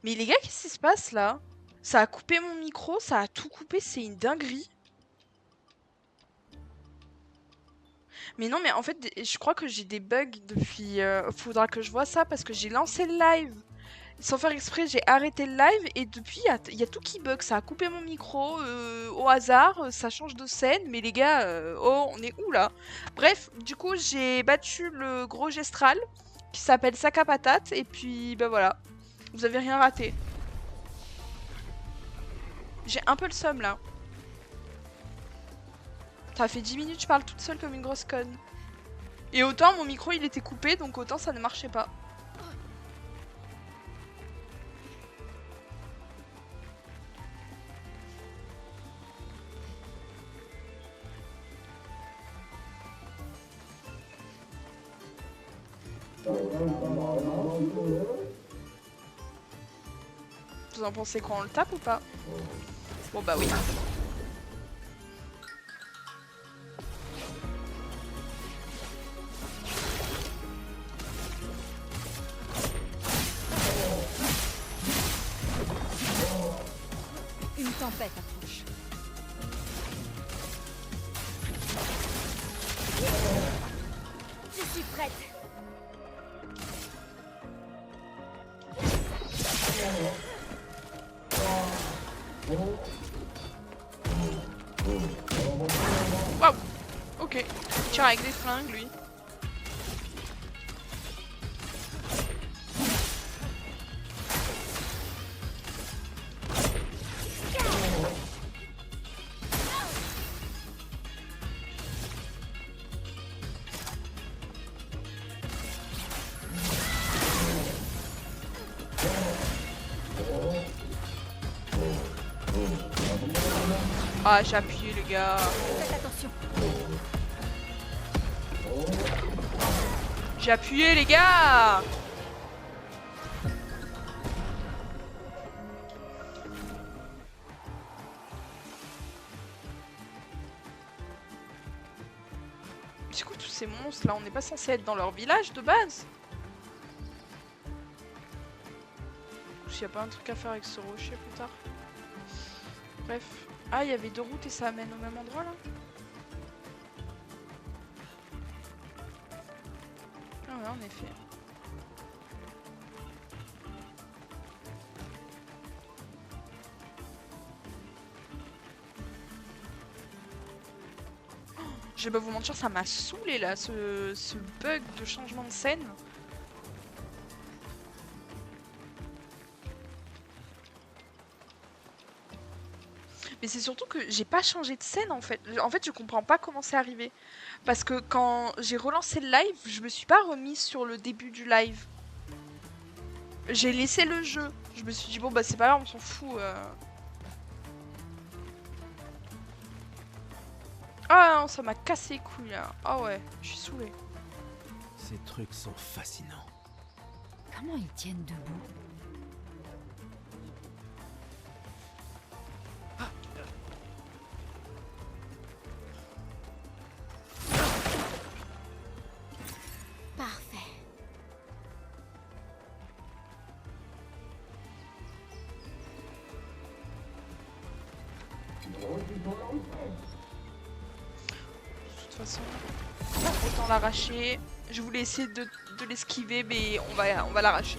Mais les gars, qu'est-ce qui se passe là? Ça a coupé mon micro, ça a tout coupé, c'est une dinguerie. Mais non, mais en fait, je crois que j'ai des bugs depuis. Faudra que je vois ça parce que j'ai lancé le live. Sans faire exprès, j'ai arrêté le live et depuis, il y a tout qui bug. Ça a coupé mon micro au hasard, ça change de scène. Mais les gars, oh, on est où là? Bref, du coup, j'ai battu le gros Gestral qui s'appelle Sac à patate. Et puis, bah voilà, vous avez rien raté. J'ai un peu le seum là. Ça fait 10 minutes, je parle toute seule comme une grosse conne. Et autant mon micro il était coupé, donc autant ça ne marchait pas. Vous en pensez quoi, on le tape ou pas? Bon bah oui. Une tempête approche. Je suis prête. Waouh. Ok. Il tire avec des flingues lui. Ah, j'ai appuyé les gars. Faites attention. J'ai appuyé les gars. C'est quoi tous ces monstres là? On n'est pas censé être dans leur village de base? Ou s'il y a pas un truc à faire avec ce rocher plus tard? Bref. Ah, il y avait deux routes et ça amène au même endroit là? Ah ouais, en effet. Je vais pas vous mentir, ça m'a saoulé là, ce bug de changement de scène. Mais c'est surtout que j'ai pas changé de scène en fait. En fait, je comprends pas comment c'est arrivé. Parce que quand j'ai relancé le live, je me suis pas remise sur le début du live. J'ai laissé le jeu. Je me suis dit, bon bah c'est pas grave, on s'en fout. Ah non, ça m'a cassé les couilles là. Ah ouais, je suis saoulée. Ces trucs sont fascinants. Comment ils tiennent debout? Parfait. De toute façon, autant l'arracher. Je voulais essayer de l'esquiver, mais on va l'arracher.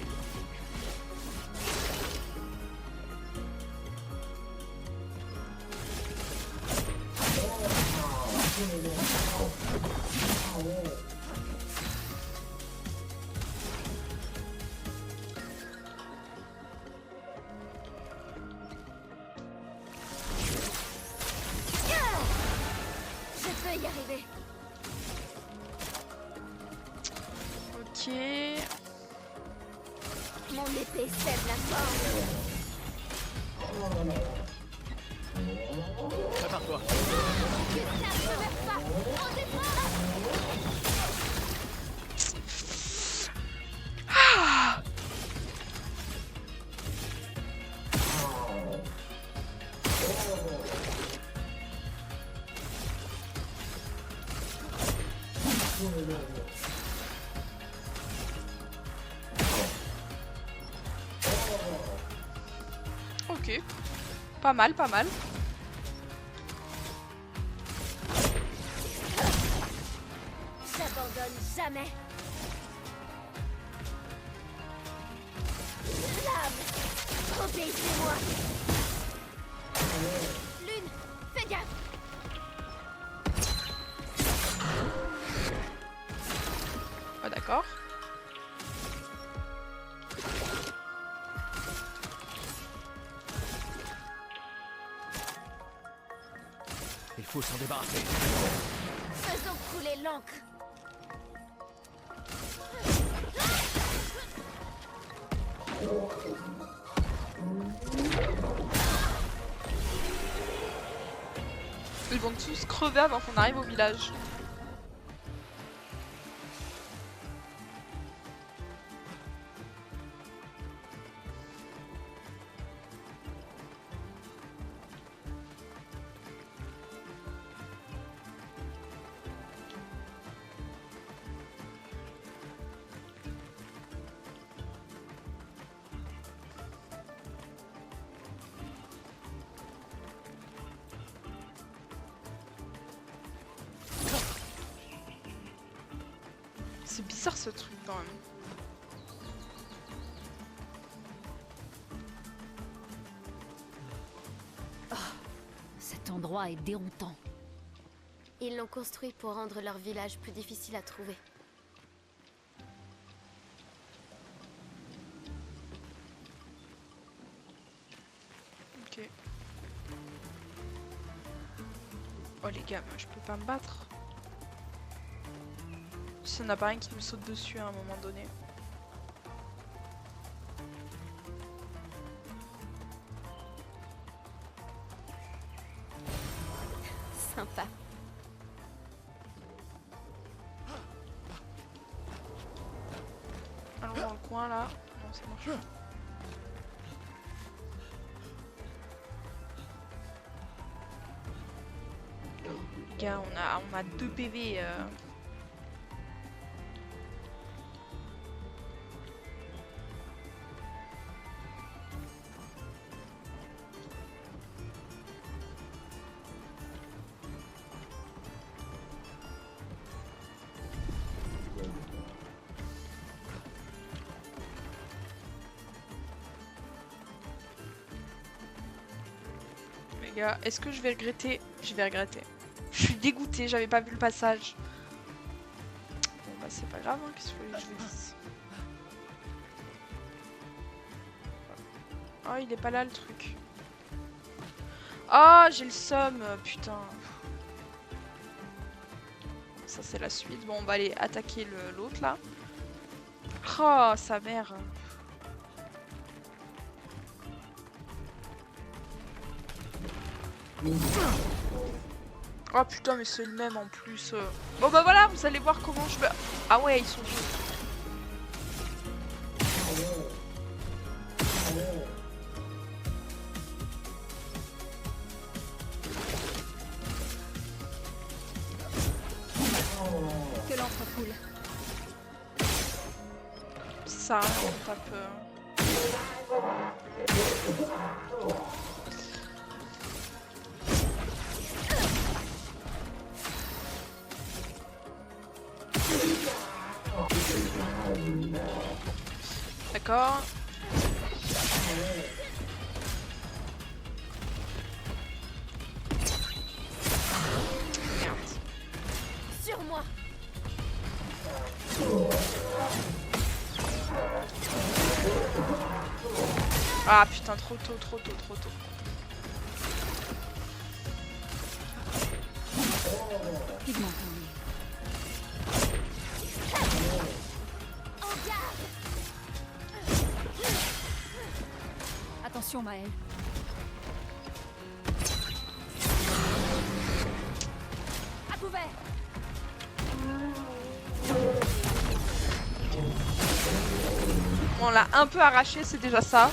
Je peux y arriver. Ok. Mon épée sème la mort. Prépare-toi. Ah, Ok. Pas mal, pas mal. J'abandonne jamais. Flamme, obéissez-moi. Lune, fais gaffe. Ah d'accord. Il faut s'en débarrasser. Faisons couler l'encre. Ils vont tous crever avant qu'on arrive au village. C'est bizarre ce truc quand même. Cet endroit est déroutant. Ils l'ont construit pour rendre leur village plus difficile à trouver. Ok. Oh les gars, moi, je peux pas me battre. S'il n'y en a pas un qui me saute dessus à un moment donné. Sympa. Allons dans le coin là. Non, ça marche pas. Les gars, on a 2 PV. Les gars, est-ce que je vais regretter? Je vais regretter. Je suis dégoûtée, j'avais pas vu le passage. Bon bah c'est pas grave, hein, qu'est-ce que je vous dise. Oh, il est pas là le truc. Oh, j'ai le seum, putain. Ça c'est la suite. Bon, on va aller attaquer l'autre là. Oh, sa mère. Oh putain, mais c'est le même en plus. Bon bah voilà, vous allez voir comment je vais... Ah ouais, ils sont vieux. Que l'encre coule. Ça, on tape... D'accord. Merde. Sur moi. Ah putain, trop tôt, trop tôt, trop tôt. Pigment tombé. En garde. Attention Maël. À couvert. Bon, on l'a un peu arraché, c'est déjà ça.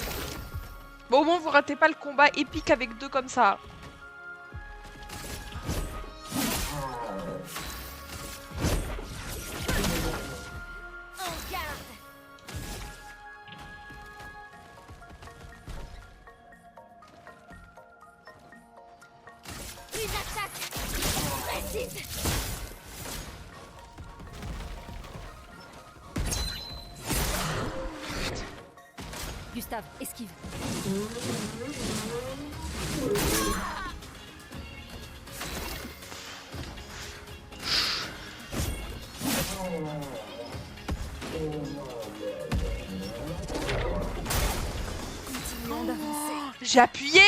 Bon, au moins, vous ratez pas le combat épique avec 2 comme ça. En garde. Ils attaquent. Précise. Gustave, esquive. Continuons d'avancer. J'ai appuyé.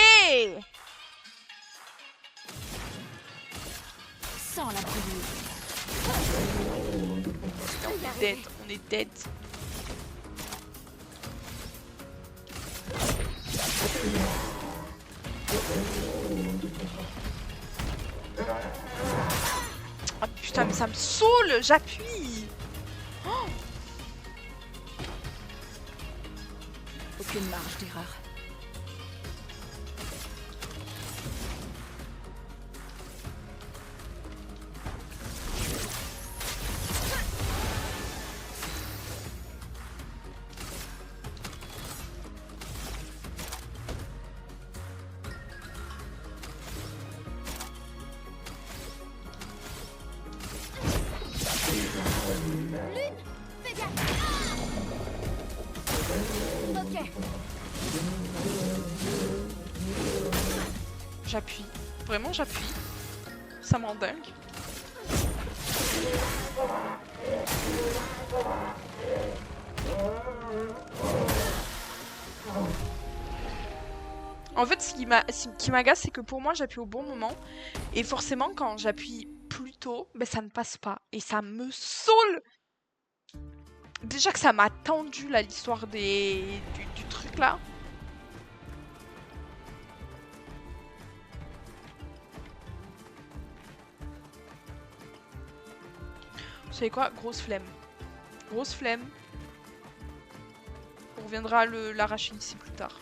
Sans la brûlure. Dead, on est dead. Ah putain, mais ça me saoule, j'appuie. Oh, Aucune marge d'erreur. Lune, fais gaffe. Ok. j'appuie. Vraiment, j'appuie. Ça m'en dingue. En fait, ce qui m'agace, c'est que pour moi, j'appuie au bon moment. Et forcément, quand j'appuie plus tôt, ben, ça ne passe pas. Et ça me saoule. Déjà que ça m'a tendu, là, l'histoire du truc, là. Vous savez quoi? Grosse flemme. Grosse flemme. On reviendra l'arracher ici plus tard.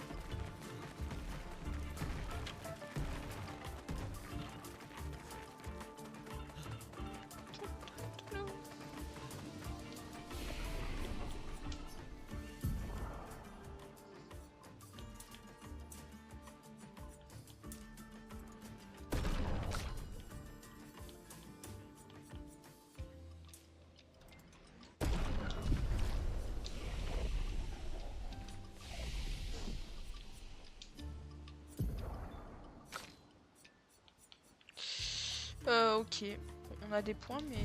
Ok. On a des points, mais...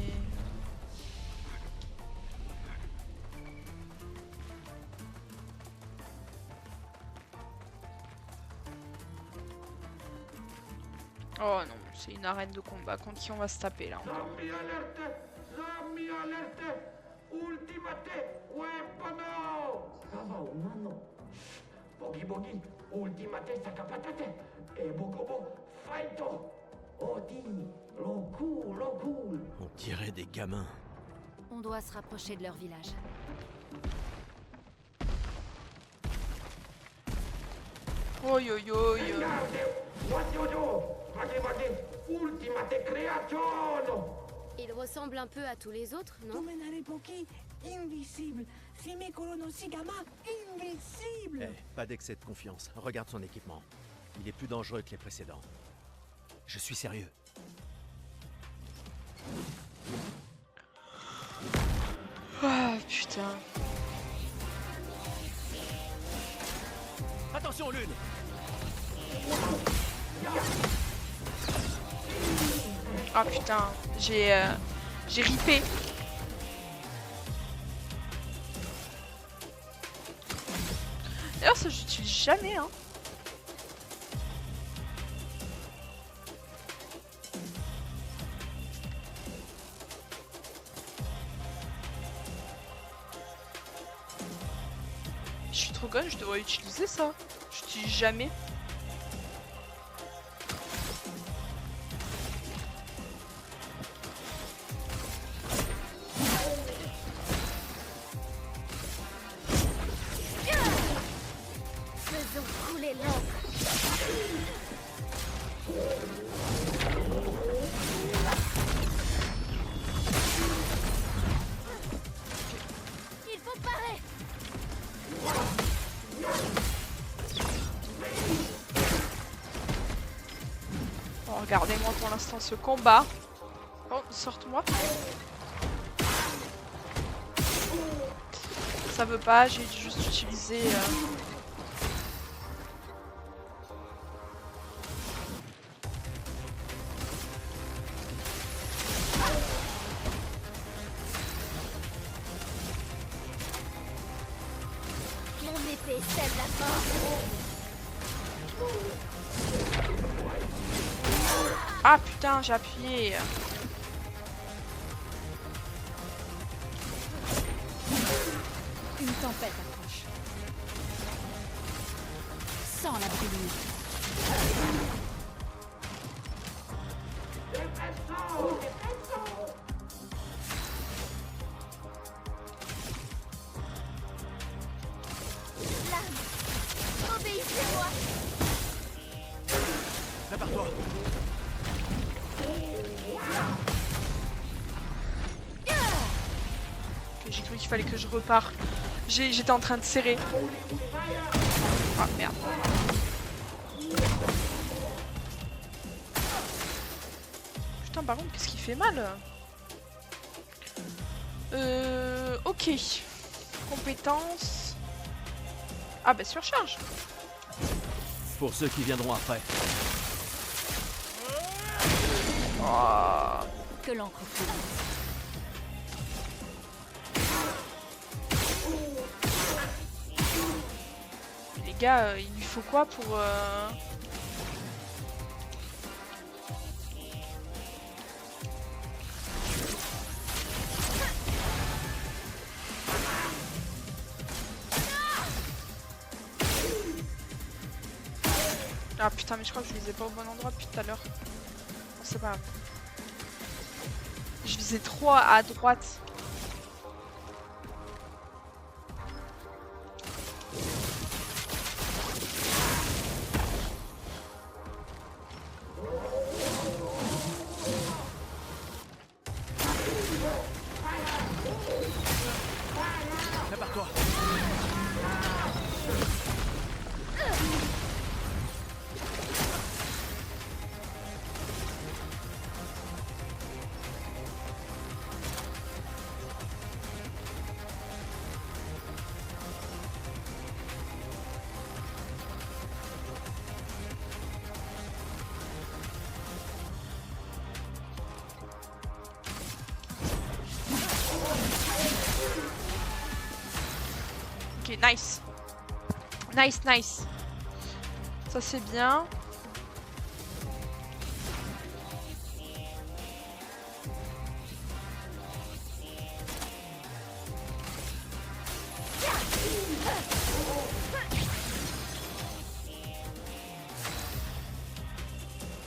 Oh non, c'est une arène de combat. Contre qui on va se taper, là encore. Zombie alerte! Zombie alerte! Ultimate weapono! Sava umano. Bogi bogi, ultimate sakapatate. E bokobo, faito. Odin, lo cool. On dirait des gamins. On doit se rapprocher de leur village. Oi, oi, oi. What you do? Vagi, ultimate creazione! Il ressemble un peu à tous les autres, non? Domenare pochi, invisible. Simicolo no Sigama, invisible. Pas d'excès de confiance. Regarde son équipement. Il est plus dangereux que les précédents. Je suis sérieux. Ah, putain. Attention, Lune! Ah putain, j'ai ripé. D'ailleurs, ça j'utilise jamais, hein. Je suis trop conne, je devrais utiliser ça. J'utilise jamais. Faisons couler l'encre. Il faut parer. Oh Regardez-moi pour l'instant ce combat. Oh, sorte-moi. Ça veut pas, j'ai juste utilisé... Mon épée scelle la force. Ah putain, j'ai appuyé. Une tempête approche. Sans la brûlure. Obéissez-moi. Prépare-toi. Ok, j'ai cru qu'il fallait que je repars. J'étais en train de serrer. Ah merde. Putain, par contre, qu'est-ce qui fait mal? Ok. Compétences. Ah bah surcharge. Pour ceux qui viendront après. Oh. Que l'encre coule. Les gars, il lui faut quoi pour... Ah putain, mais je crois que je visais pas au bon endroit depuis tout à l'heure. Bon, c'est pas grave. Je visais trop à droite. Prépare-toi. Ok, nice. Nice, nice. Ça c'est bien.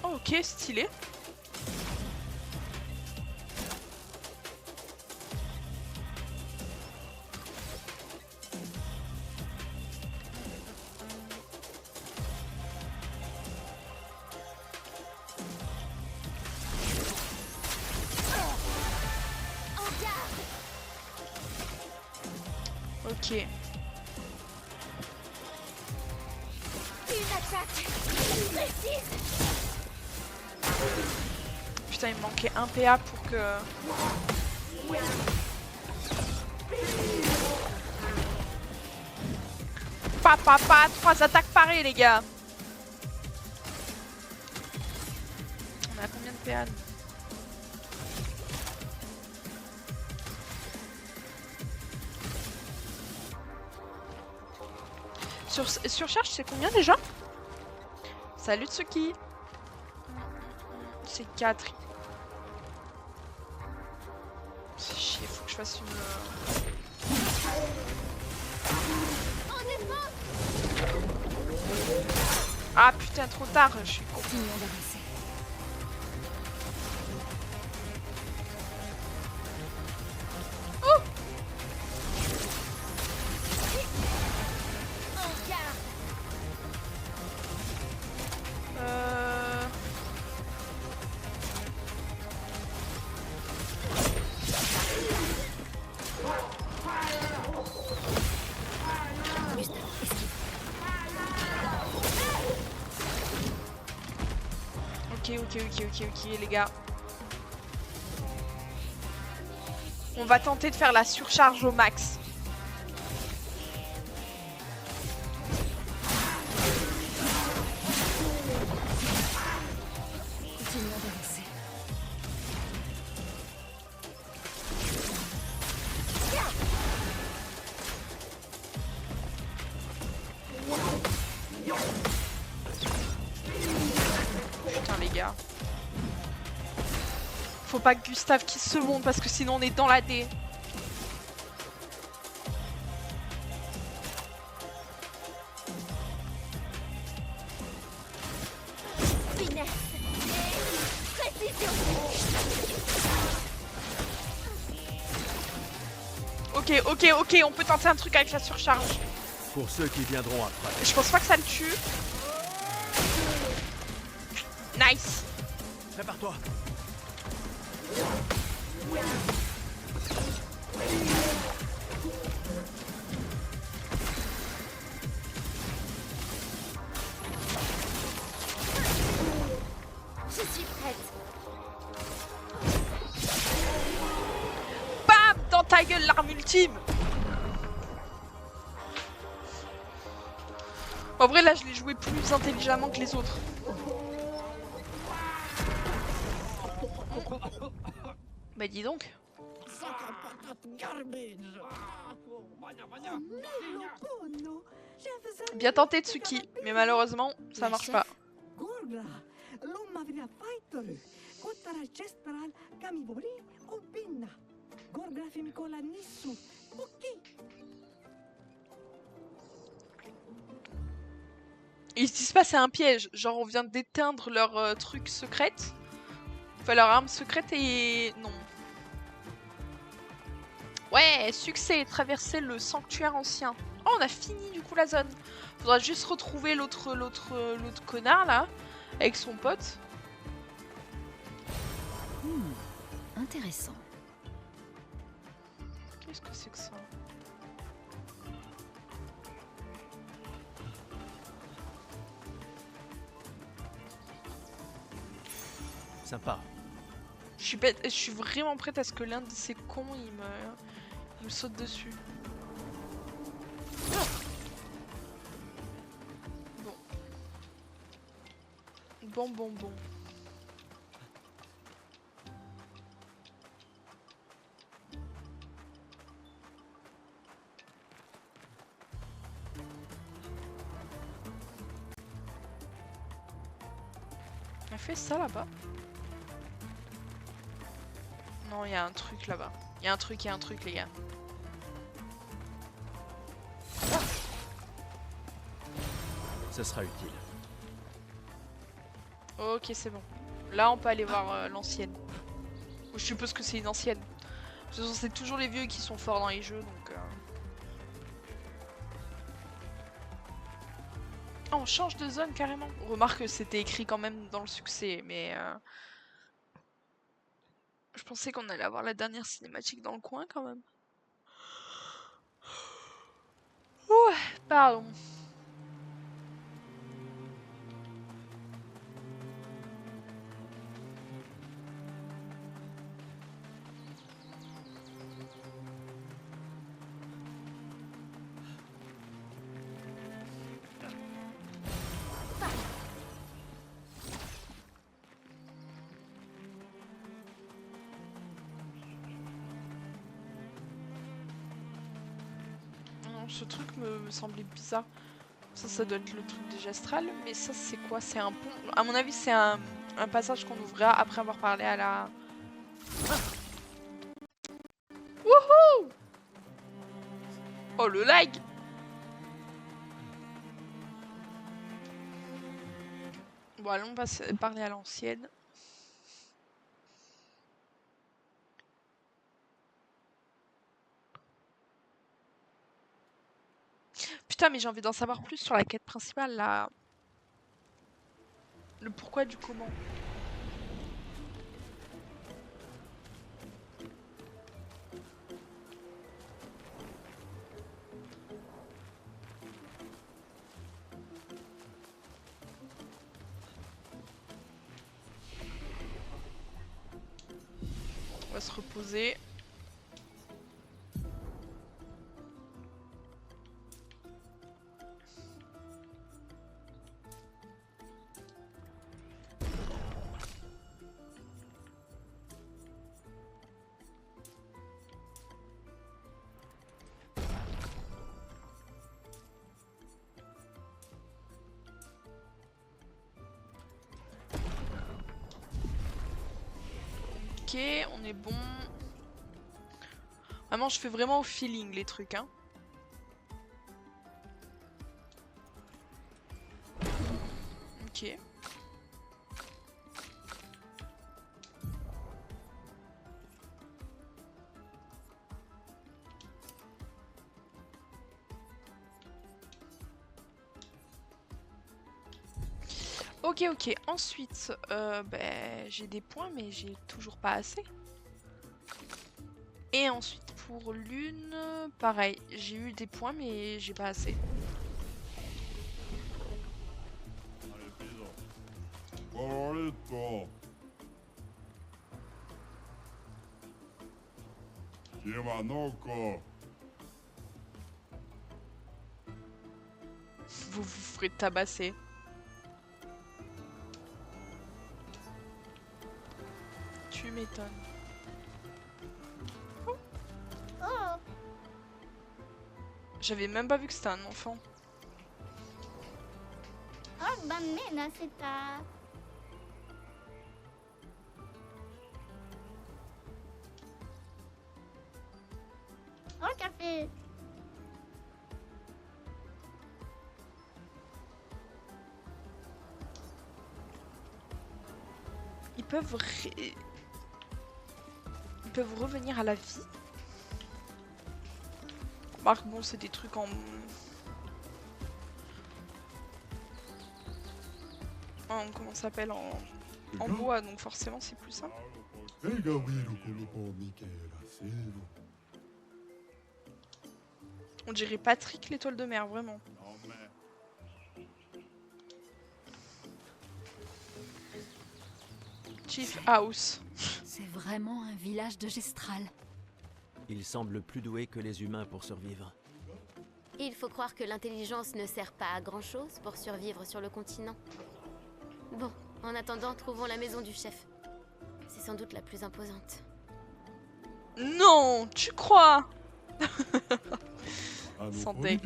Oh, ok, stylé. Ok. Une attaque précise. Putain, il me manquait un PA pour que... Pa, 3 attaques parées, les gars. On est à combien de PA nous? Surcharge, c'est combien déjà? Salut Tsuki. C'est 4. C'est chier, faut que je fasse une... Ah putain, trop tard, je suis con. Continuons d'avancer. En garde. ok, les gars. On va tenter de faire la surcharge au max. Continuons d'avancer. Putain les gars. Faut pas que Gustave qui se monte parce que sinon on est dans la D. Finesse et précision. Ok, on peut tenter un truc avec la surcharge. Pour ceux qui viendront après. Je pense pas que ça le tue. Nice. Prépare-toi. Je suis prête. Bam! Dans ta gueule, l'arme ultime! En vrai, là, je l'ai joué plus intelligemment que les autres. Bah dis donc. Bien tenté Tsuki, mais malheureusement, ça marche pas. Gorgra, l'homme avait la fighter. Kotara chestral, kamibori, opinna. Gorgra femikola nissu. Ok. Ils se disent pas c'est un piège, genre on vient d'éteindre leur truc secrète. Enfin leur arme secrète et... non. Ouais, succès, traverser le sanctuaire ancien. Oh, on a fini du coup la zone. Faudra juste retrouver l'autre connard là, avec son pote. Intéressant. Qu'est-ce que c'est que ça? Sympa. Je suis vraiment prête à ce que l'un de ces cons il me saute dessus. Bon. On a fait ça là-bas? Non, il y a un truc là-bas. Il y a un truc, les gars. Ce sera utile. Ok, c'est bon. Là, on peut aller voir l'ancienne. Je suppose que c'est une ancienne. De toute façon, c'est toujours les vieux qui sont forts dans les jeux, donc... Ah, on change de zone carrément. Remarque que c'était écrit quand même dans le succès, mais... Je pensais qu'on allait avoir la dernière cinématique dans le coin quand même. Ouais, pardon. Ce truc me semblait bizarre. Ça doit être le truc des gestrales. Mais ça, c'est quoi? C'est un pont. À mon avis, c'est un passage qu'on ouvrira après avoir parlé à la... Wouhou! Oh, le lag! Bon, allons parler à l'ancienne. Putain, mais j'ai envie d'en savoir plus sur la quête principale, là. Le pourquoi du comment. se reposer. Ok, on est bon. Vraiment, je fais vraiment au feeling les trucs, hein. Ok. Ok, ok. Ensuite, j'ai des points, mais j'ai toujours pas assez. Et ensuite, pour l'une, pareil. J'ai eu des points, mais j'ai pas assez. Vous vous ferez tabasser. Tu m'étonnes. Oh, J'avais même pas vu que c'était un enfant. oh, bambina, c'est ta... Oh, café. Ils peuvent Ils peuvent revenir à la vie. Remarque, bon, c'est des trucs en comment ça s'appelle en bois, donc forcément c'est plus simple. On dirait Patrick l'étoile de mer, vraiment. Chief House. C'est vraiment un village de Gestral. Ils semblent plus doués que les humains pour survivre. Il faut croire que l'intelligence ne sert pas à grand-chose pour survivre sur le continent. Bon, en attendant, trouvons la maison du chef. C'est sans doute la plus imposante. Non, tu crois? Sans deck.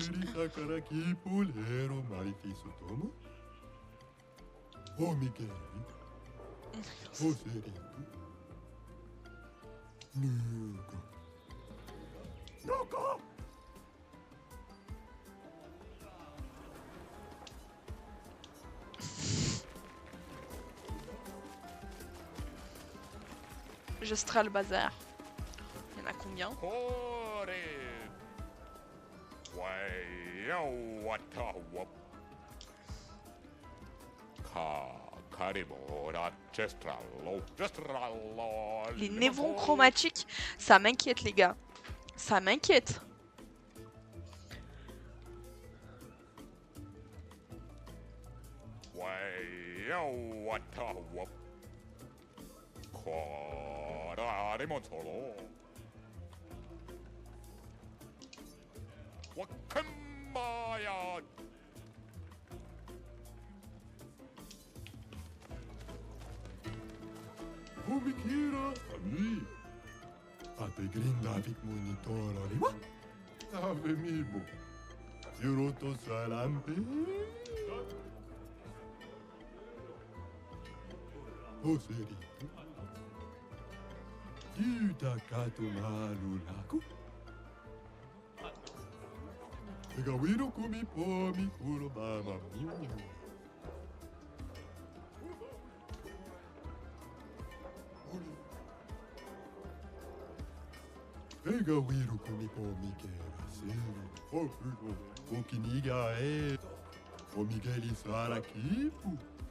Gestral bazar. Il y en a combien? Les névrons chromatiques, ça m'inquiète les gars. Ça m'inquiète.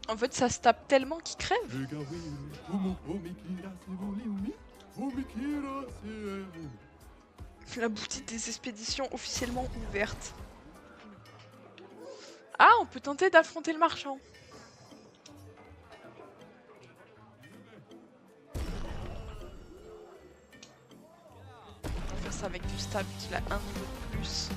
En fait, ça se tape tellement qu'il crève. La boutique des expéditions officiellement ouverte. Ah, on peut tenter d'affronter le marchand. avec du stab qu'il a un niveau de plus.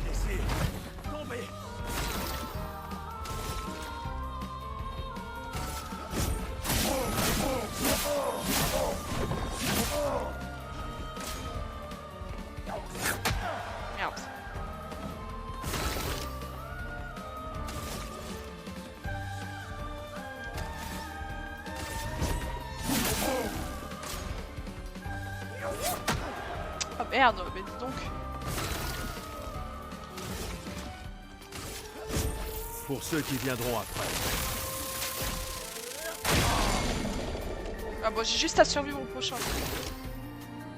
Laissez tomber. Merde. Oh merde, mais dis donc. Pour ceux qui viendront après. Ah bon, j'ai juste à survivre au prochain.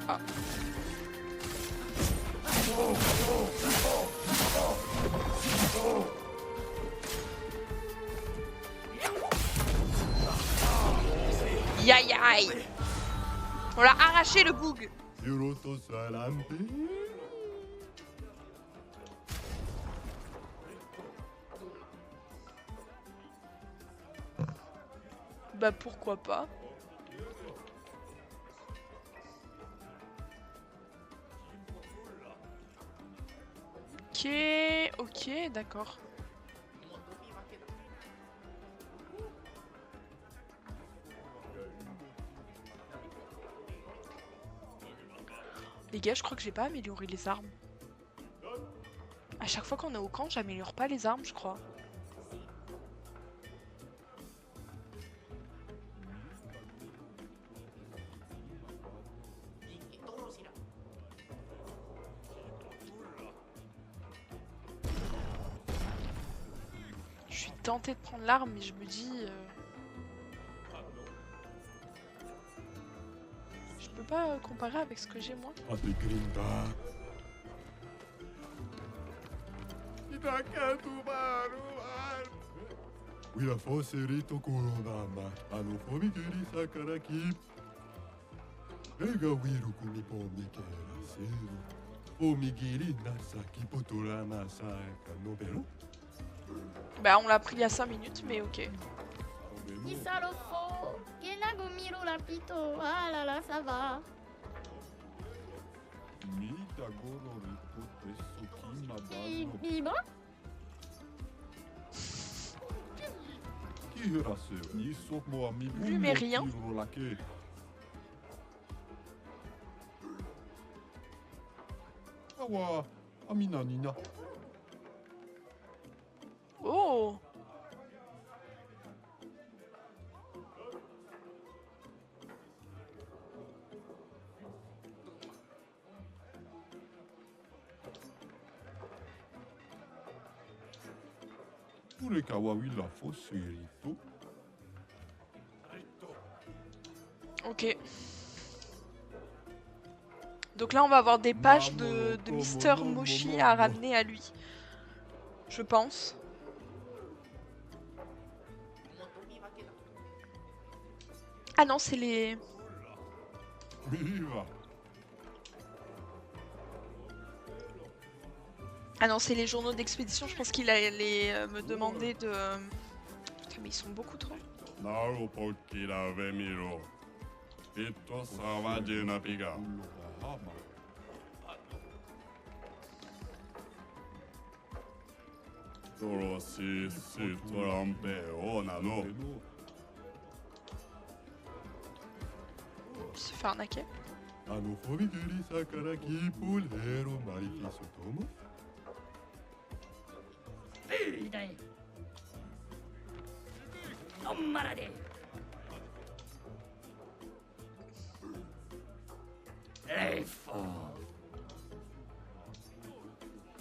Ah. Aïe aïe. On l'a arraché le boug. Bah pourquoi pas. Ok, d'accord. Les gars, je crois que j'ai pas amélioré les armes. À chaque fois qu'on est au camp, j'améliore pas les armes, je crois. Je suis tentée de prendre l'arme, mais je me dis... Je peux pas comparer avec ce que j'ai moi. Wila foserito koronama, fomigiri sakaraki. Ega wiru kumi pomikera seru. Fomigiri nasaki potorama saka nobero. Bah on l'a pris il y a 5 minutes, mais ok. Isarofo, Kenagumiro Rapito, ah là là, ça va. Mita goro rito tesuki madano. Biba? Kihirase, nisok mo ami Lui, mais rien. lake. Awa, amina nina. Oh! Urekawa wila foserito. Ok. Donc là, on va avoir des pages de Mister Moshi à ramener à lui. Je pense. Ah non, c'est les... Viva. Ah non, c'est les journaux d'expédition. Je pense qu'il allait me demander de... Putain, mais ils sont beaucoup trop. Naro pokira vemiro. Ito sawa jenapiga. Toro si torampe o nano. Il se fait arnaquer. Ano fomigiri sakaraki pulero marikisu tomo.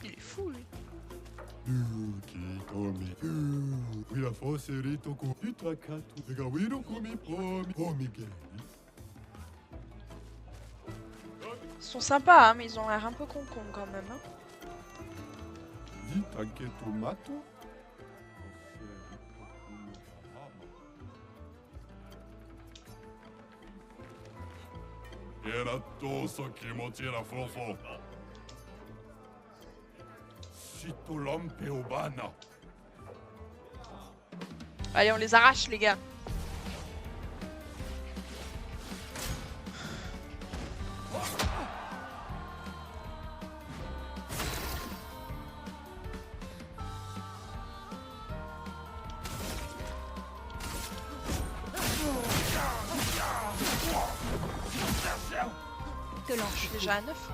Il est fou, lui. Kitomi. Wila foserito ko itakatu. Ega wiro kumi pomigeri. Ils sont sympas, hein, mais ils ont l'air un peu con-con quand même. Hein. Itake tomato. Era toso kimochi la fofo. Tolompeobana. Allez, on les arrache, les gars. Que l'on Je suis déjà à 9.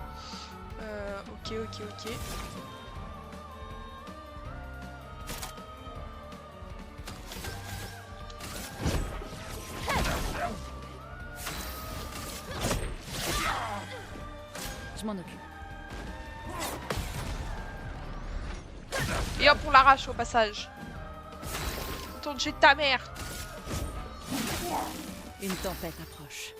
Ok. Je m'en occupe. Et hop, on l'arrache au passage. Tourne chez ta mère. Une tempête approche.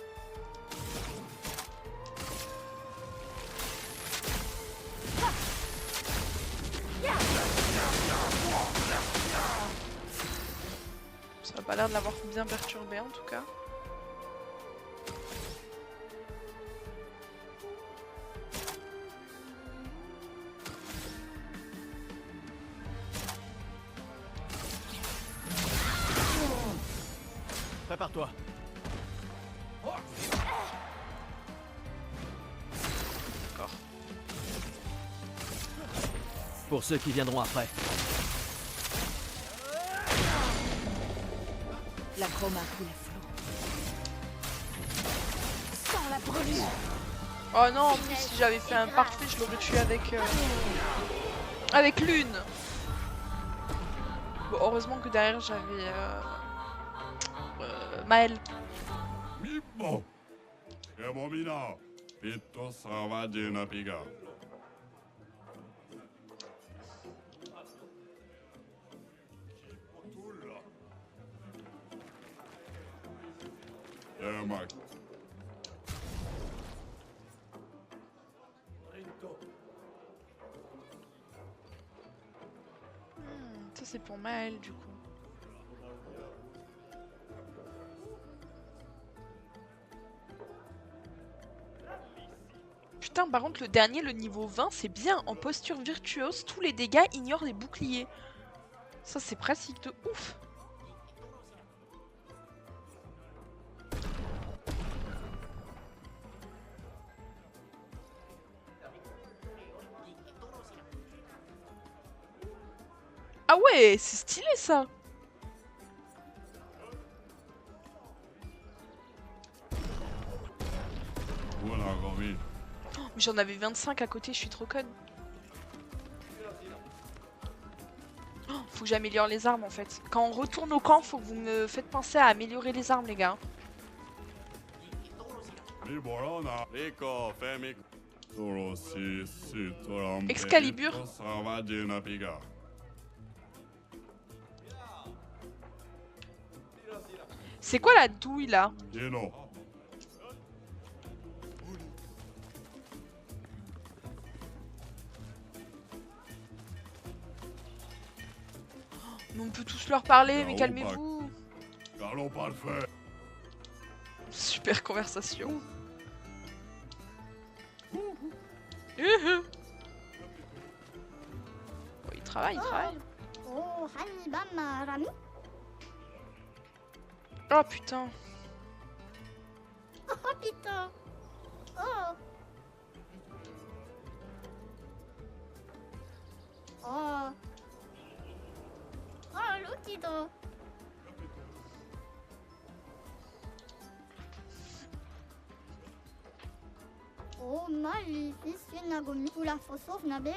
Ça a pas l'air de l'avoir bien perturbé en tout cas. Prépare-toi. D'accord. Pour ceux qui viendront après. La chroma coule à flot. Sans la brûlure. Oh non, en plus si j'avais fait un parfait, je l'aurais tué avec l'une. Bon, heureusement que derrière j'avais Maël. Mippo. Emomina. Pitto savagina piga. Emak. Ça c'est pour Maël du coup. Putain, par contre le dernier, le niveau 20, c'est bien. En posture virtuose, tous les dégâts ignorent les boucliers. Ça c'est pratique de ouf. Ah ouais, c'est stylé ça. Voilà, Gomi. Mais j'en avais 25 à côté, je suis trop conne. Oh, faut que j'améliore les armes en fait. Quand on retourne au camp, faut que vous me faites penser à améliorer les armes les gars. Miborona. Rico, femi. Toro si tolampe. Excalibur. Pitto savagina piga. C'est quoi la douille là? Gino. Mais on peut tous leur parler, mais Oh, calmez-vous. Galop parfait. Super conversation. Oh, il travaille. Oh, Hanibama Rami. Oh putain. Oh putain. Oh. Oh. Oh, Lukido. Oh, Mali, ici, Nagomi, ou la fosso, Nabe.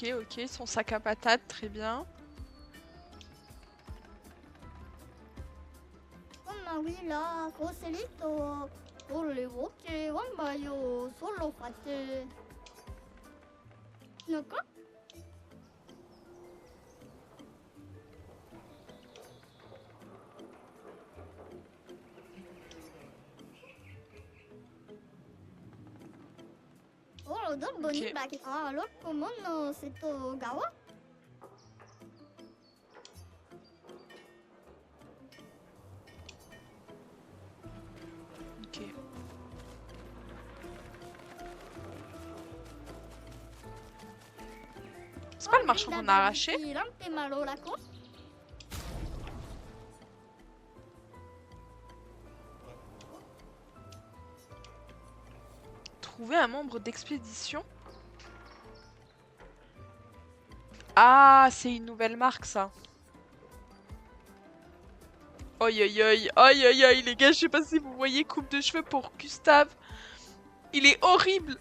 Ok, son sac à patates, très bien. Oh, oui, là, Roselito. Oh, les woke, Wambayo, solo fate. Noko? Oh, do boni Ok. baki. Ah, l'autre comment c'est au Gawa? Ok. C'est pas le marchand qu'on a arraché? Trouver un membre d'expédition. Ah, c'est une nouvelle marque ça. Aïe aïe aïe, aïe aïe aïe les gars, je sais pas si vous voyez, coupe de cheveux pour Gustave. Il est horrible.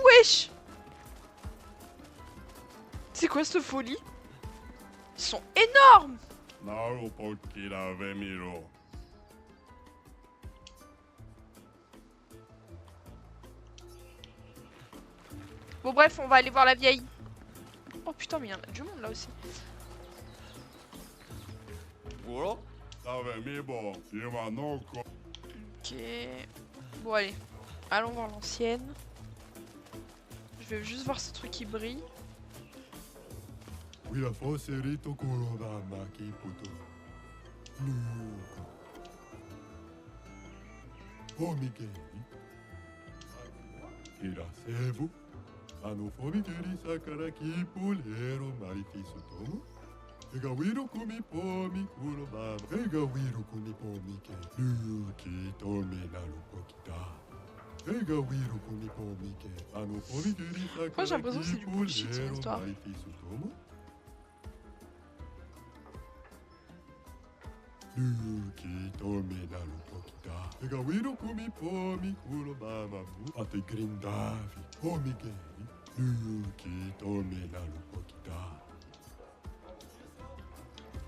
Wesh. C'est quoi cette folie? Ils sont énormes. Naru pokira vemiro. Bon bref, on va aller voir la vieille. Oh putain, mais il y en a du monde là aussi. Voilà. Vemiro. Imanoko. Ok. Bon allez, allons voir l'ancienne. Je vais juste voir ce truc qui brille. Wira foserito kuroda maki puto. Luka. Omike. Irasebu. Ano fomikeri sakara kipulero marifiso tomo. Ega wiro kumi pomi kuro baba. Ega wiro kumi pomi ke. Luki tome naru pokita. Ega wiro kumi pomi ke. Ano fomikeri Moi j'ai sakara l'impression que c'est du bullshit cette kipulero histoire. marifiso tomo. Luki tome naru pokita. Ega wiro kumi pomi kuro baba. Ate grindavi. Pomi ke. Luki tome naru pokita.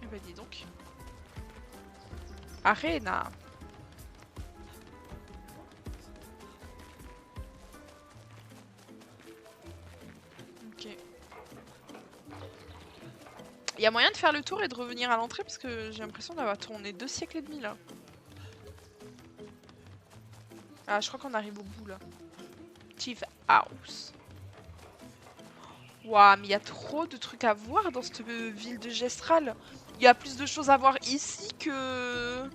Eh ben dis donc. Arena. Ok. Il y a moyen de faire le tour et de revenir à l'entrée parce que j'ai l'impression d'avoir tourné 2 siècles et demi là. Ah, je crois qu'on arrive au bout là. Chief House. Waouh, mais il y a trop de trucs à voir dans cette ville de Gestral. Il y a plus de choses à voir ici que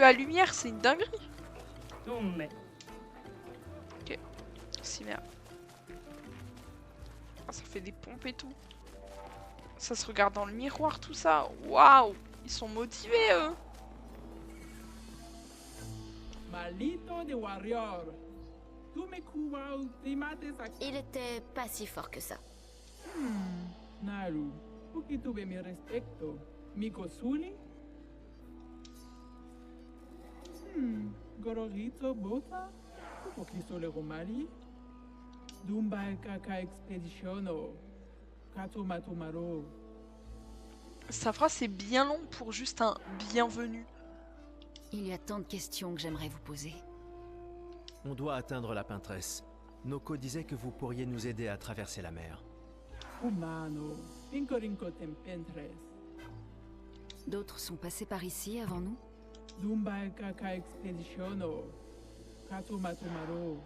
à Lumière, c'est une dinguerie. Ok, si merde. Ah, ça fait des pompes et tout. Ça se regarde dans le miroir, tout ça. Waouh, ils sont motivés eux. Malito de warrior. Il était pas si fort que ça. Naru, porque tuve mi respecto. Mikosuli? Gororito bota? Porque sole romari? Dumba kaka expeditiono. Kato matomaro. Sa phrase c'est bien long pour juste un bienvenue. Il y a tant de questions que j'aimerais vous poser. On doit atteindre la peintresse. Noko disait que vous pourriez nous aider à traverser la mer. Humano. Incorinco tempentres. D'autres sont passés par ici avant nous? Dumba kaka expeditiono. Kato matomaro.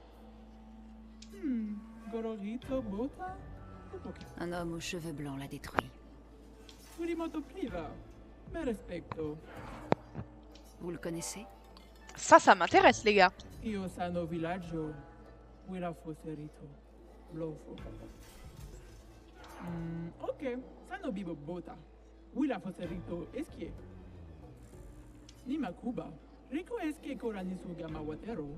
Gororito bota? Un homme aux cheveux blancs l'a détruit. Furimoto priva. Me respecto. Vous le connaissez? Ça m'intéresse les gars. Io sano villaggio. Wira foserito. Blofo. Ok. Sano bibo bota. Wira foserito eskie. Nima Kuba. Rico eskie koranisu gamawatero.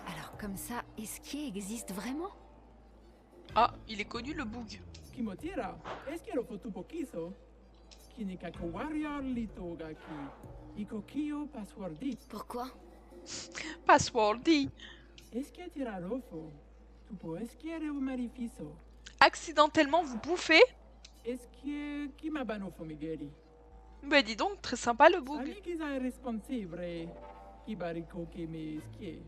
Alors comme ça, Esquier existe vraiment? Ah, il est connu le boug. Kimotira. Eskie lo fotupokiso. Kinikako warrior litogaki. Ikokio passwordi. Pourquoi? Passwordy. Eskie tirarofo. Tupo eskie reu marifiso. Accidentellement vous bouffez? Eskie kimabano fomigeri. Bah dis donc, très sympa le boug. Alikiza irresponsibile. Kibariko keme eskie.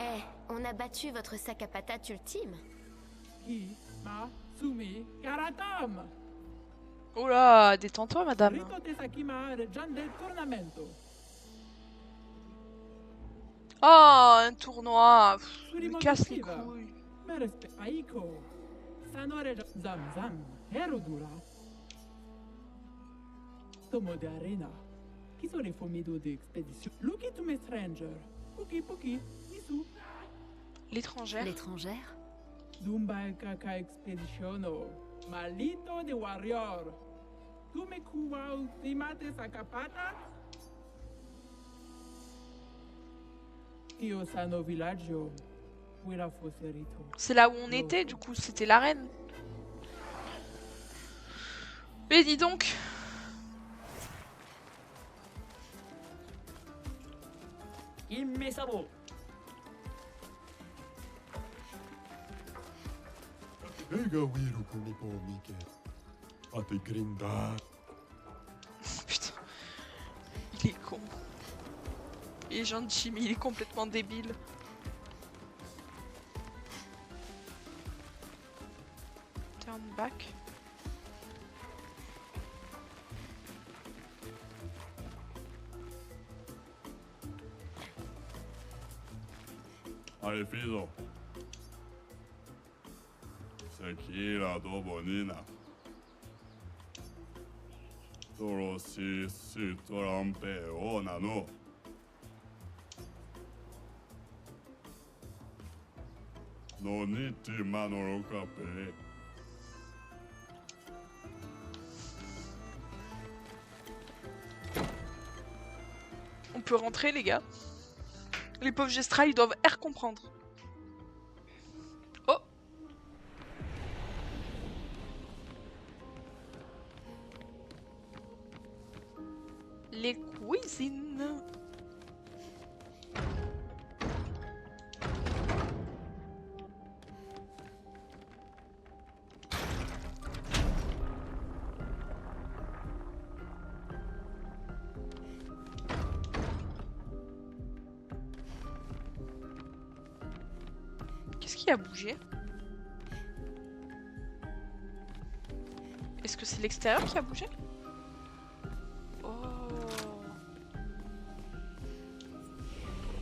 Eh, on a battu votre sac à patates ultime. Ki ma sumi karatam. Oh là, détends-toi madame. Rito tesakima reggiande tournamento. Oh, un tournoi. Pff, il me Furimoto casse les priva. couilles. Me respe aiko. Sanore zam zam. Herodura. Tomo de Arena. Chi sono i fomido de expedition? Look to me stranger. Poki, Nisu. L'étrangère. L'étrangère? Dumba Kaka Expeditiono. Malito de warrior. Tu me kuwa ultimate sakapata? Io sano villaggio. Wira foserito. C'est là où on était, du coup, c'était l'arène. Mais dis donc. Immesabo. Ega wiru kumi pomike. Ate grinda. Putain. Il est con. Il est gentil, mais il est complètement débile. Turn back. Allez, fiso. C'est qui la dobonina? Solo si trompe o nano. Noniti manoro cape. On peut rentrer, les gars. Les pauvres Gestra, ils doivent comprendre. Oh! Les cuisines. Qu'est-ce qui a bougé? Est-ce que c'est l'extérieur qui a bougé? Oh.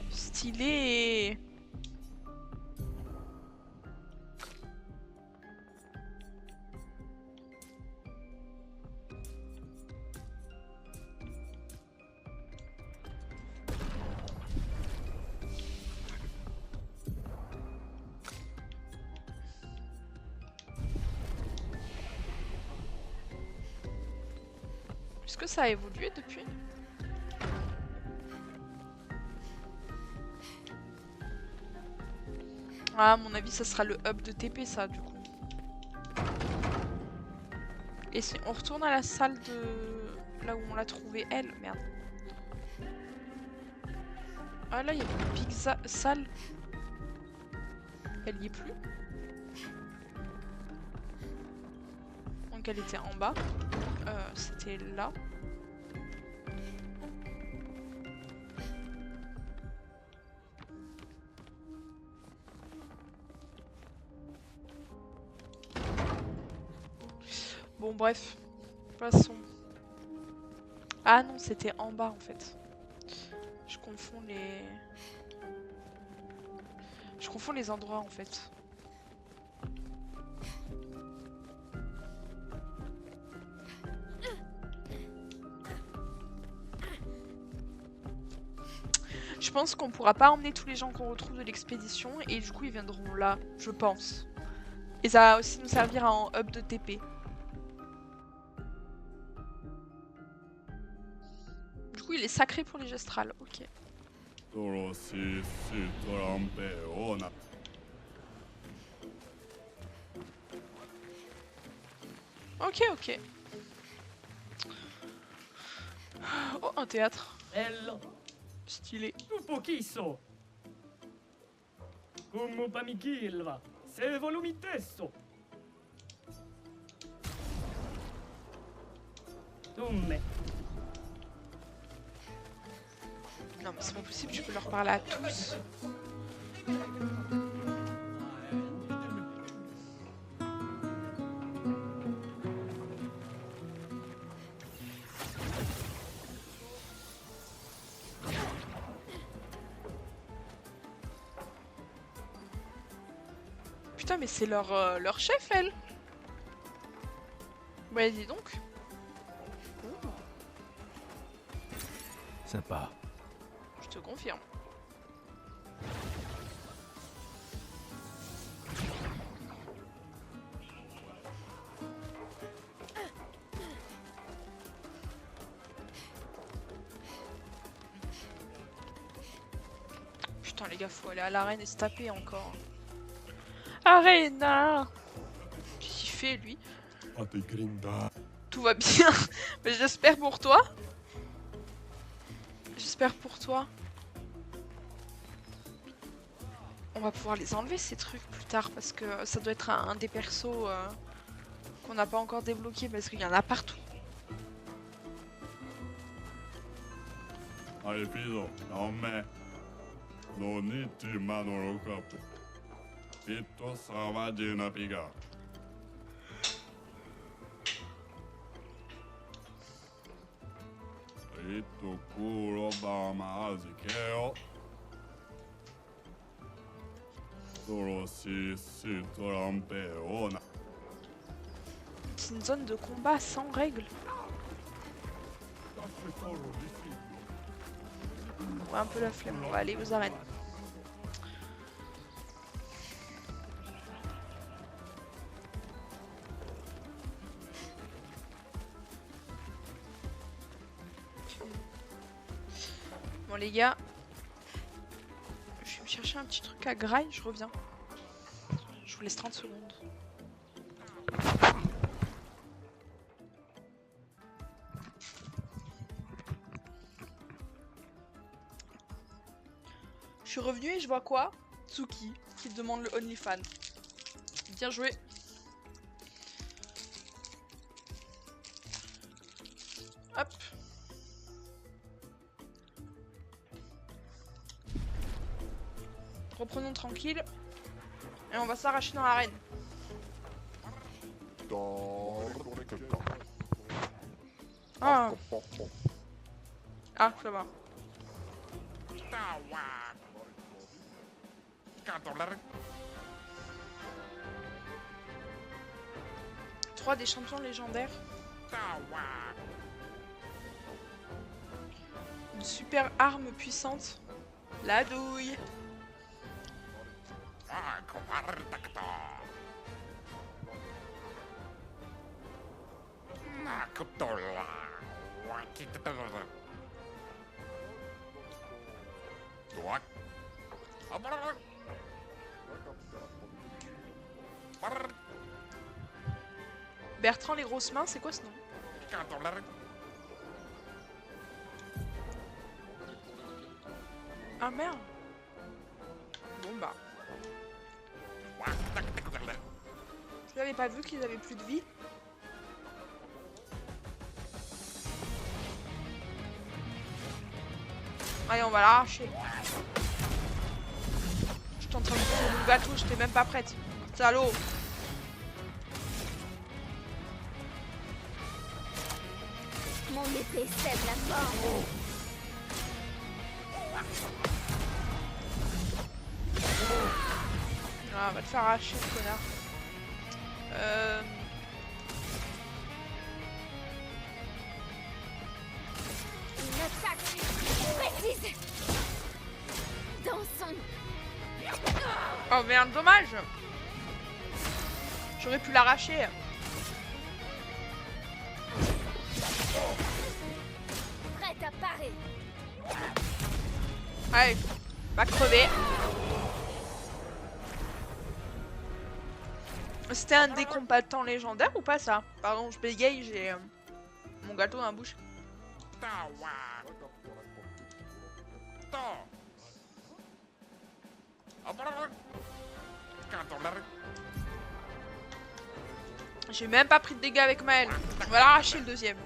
Stylé. Est-ce que ça a évolué depuis? Ah, à mon avis, ça sera le hub de TP, ça, du coup. Et si on retourne à la salle de... là où on l'a trouvé, elle, merde. Ah, là, il y a une pizza salle. Elle y est plus. Donc, elle était en bas. C'était là. Bon, bref. Passons. Ah non, c'était en bas en fait. Je confonds les... Je confonds les endroits en fait. Je pense qu'on pourra pas emmener tous les gens qu'on retrouve de l'expédition et du coup ils viendront là, je pense. Et ça va aussi nous servir en hub de TP. Du coup il est sacré pour les gestrales, ok. Ok, ok. Oh, un théâtre. Bello. Stylé. Tu pochisso. Come pamichilva. Se volumitesso. Tumme. Non mais c'est pas possible, je peux leur parler à tous. Putain mais c'est leur chef elle. Ouais dis donc. Sympa. Je te confirme. Putain les gars, faut aller à l'arène et se taper encore. Arena! Qu'est-ce qu'il fait lui? Tout va bien. Mais j'espère pour toi. J'espère pour toi. On va pouvoir les enlever ces trucs plus tard parce que ça doit être un des persos qu'on n'a pas encore débloqué parce qu'il y en a partout. Allez, Piso, non mais. Non, ni tu m'as dans le cap. Pito, ça va d'une piga. Pito, culo, bama, azikeo. Solo si trampeona. C'est une zone de combat sans règles. On a un peu la flemme, on va aller aux arènes. Bon les gars, je vais me chercher un petit truc à graille, je reviens. Je vous laisse 30 secondes. Je suis revenu et je vois quoi? Tsuki qui demande le OnlyFans. Bien joué. Hop. Reprenons tranquille. Et on va s'arracher dans l'arène. Ah. Ah, ça va. 3 des champions légendaires. Une super arme puissante. La douille. Bertrand les grosses mains, c'est quoi ce nom? Ah merde. Bon bah. Je n'avais pas vu qu'ils avaient plus de vie. Allez, on va l'arracher. Je suis en train de faire mon gâteau, j'étais même pas prête. Salaud. Mon épée sème la mort. Ah, on va te faire arracher, le connard. Une attaque précise. Dansons. Oh merde, dommage. J'aurais pu l'arracher. Prête à parer. Allez, va crever. C'était un des combattants légendaires ou pas ça? Pardon, je bégaye, j'ai mon gâteau dans la bouche. J'ai même pas pris de dégâts avec Maël. On va l'arracher le deuxième.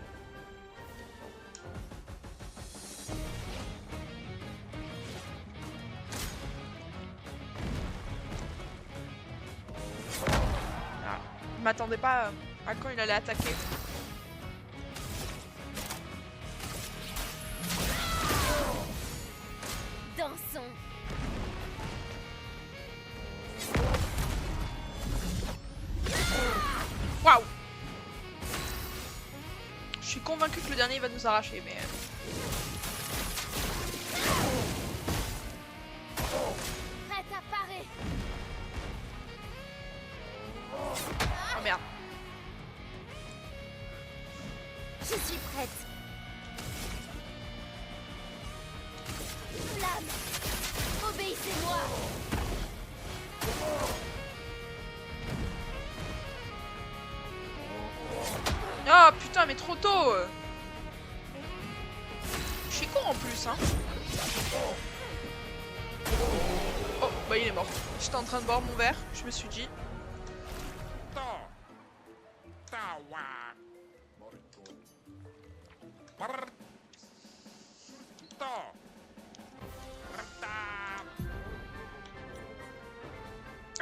Je m'attendais pas à quand il allait attaquer. Dansons. Waouh! Je suis convaincu que le dernier va nous arracher, mais... Je suis prête. Flamme, obéissez-moi. Ah putain, mais trop tôt. Je suis con en plus, hein. Oh, bah il est mort. J'étais en train de boire mon verre, je me suis dit.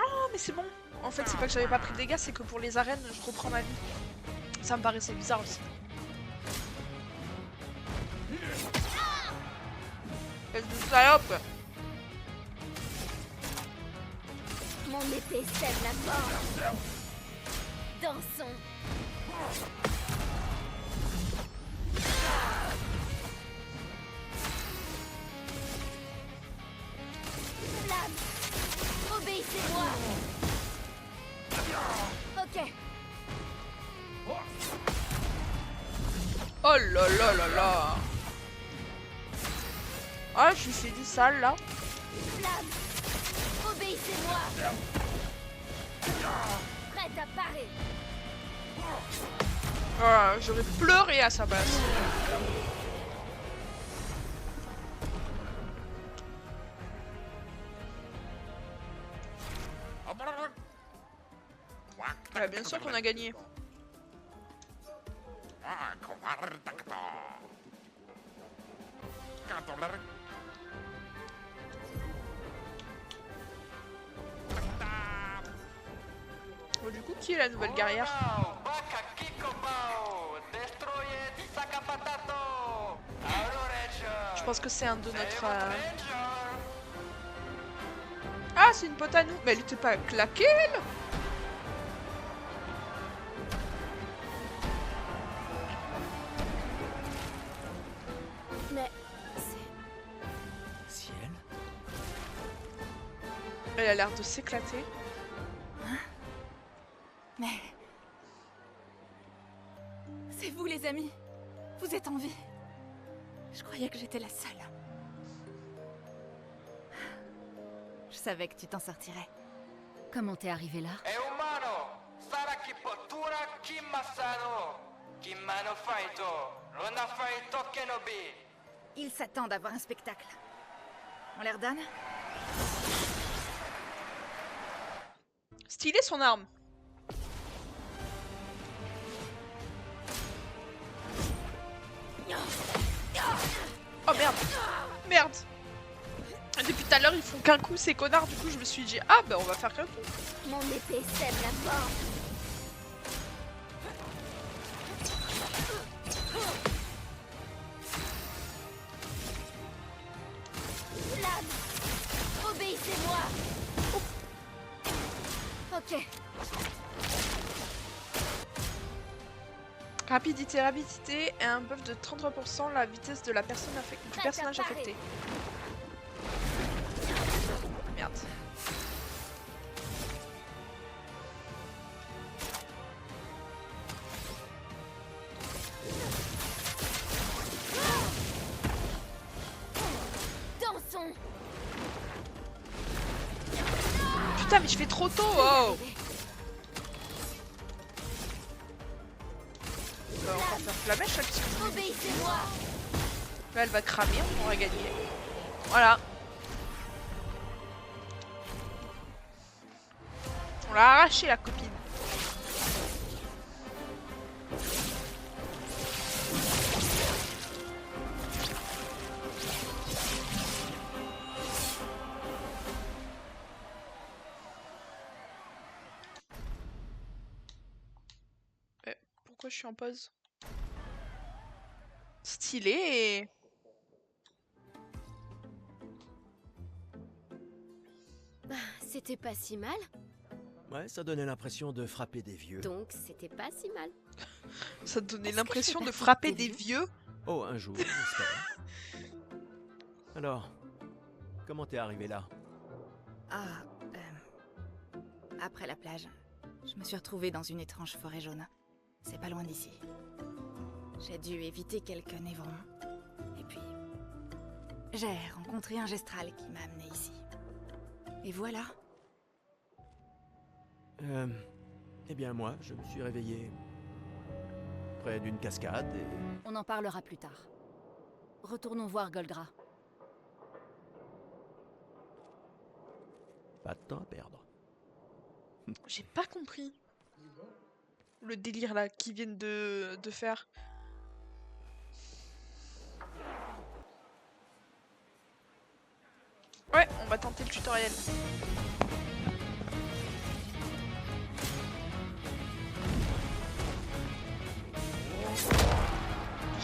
Oh, mais c'est bon. En fait, c'est pas que j'avais pas pris de dégâts, c'est que pour les arènes, je reprends ma vie. Ça me paraissait bizarre aussi. Espèce de salope. Mon épée sème la mort. Dansons. Flamme, obéissez-moi. Ok. Oh là là là là. Ah, je lui fais du sale là. Flamme, obéissez-moi. Prête à parer. Voilà, j'aurais pleuré à sa place. Ouais, bien sûr qu'on a gagné. Bon, du coup, qui est la nouvelle guerrière? Je pense que c'est un de notre... Ah, c'est une pote à nous. Mais elle était pas claquée, elle? Mais Ciel? Elle a l'air de s'éclater. Mais... C'est vous les amis. Vous êtes en vie. Je croyais que j'étais la seule. Je savais que tu t'en sortirais. Comment t'es arrivé là? Ils s'attendent à voir un spectacle. On leur donne? Stylé son arme. Oh merde. Merde. Depuis tout à l'heure ils font qu'un coup ces connards, du coup je me suis dit ah bah on va faire qu'un coup. mon épée sème la mort. Flamme, obéissez-moi. Ok. Rapidité, rapidité et un buff de 33% la vitesse de la personne du personnage affecté. Merde. Dansons. Putain mais je fais trop tôt, oh. On va faire flamèche là puisque obéissez-moi. là elle va cramer, on aura gagné. Voilà. On l'a arraché la copine. Pourquoi je suis en pause? Stylé. C'était pas si mal. Ouais, ça donnait l'impression de frapper des vieux. Donc c'était pas si mal. Ça te donnait l'impression de frapper des vieux? Oh, un jour, j'espère. Alors, comment t'es arrivé là? Ah, après la plage, je me suis retrouvée dans une étrange forêt jaune. C'est pas loin d'ici. J'ai dû éviter quelques névrons. Et puis, j'ai rencontré un gestral qui m'a amené ici. Et voilà. Eh bien moi, je me suis réveillé près d'une cascade et... On en parlera plus tard. Retournons voir Golgra. Pas de temps à perdre. J'ai pas compris. Le délire là qu'ils viennent de faire. Ouais, on va tenter le tutoriel.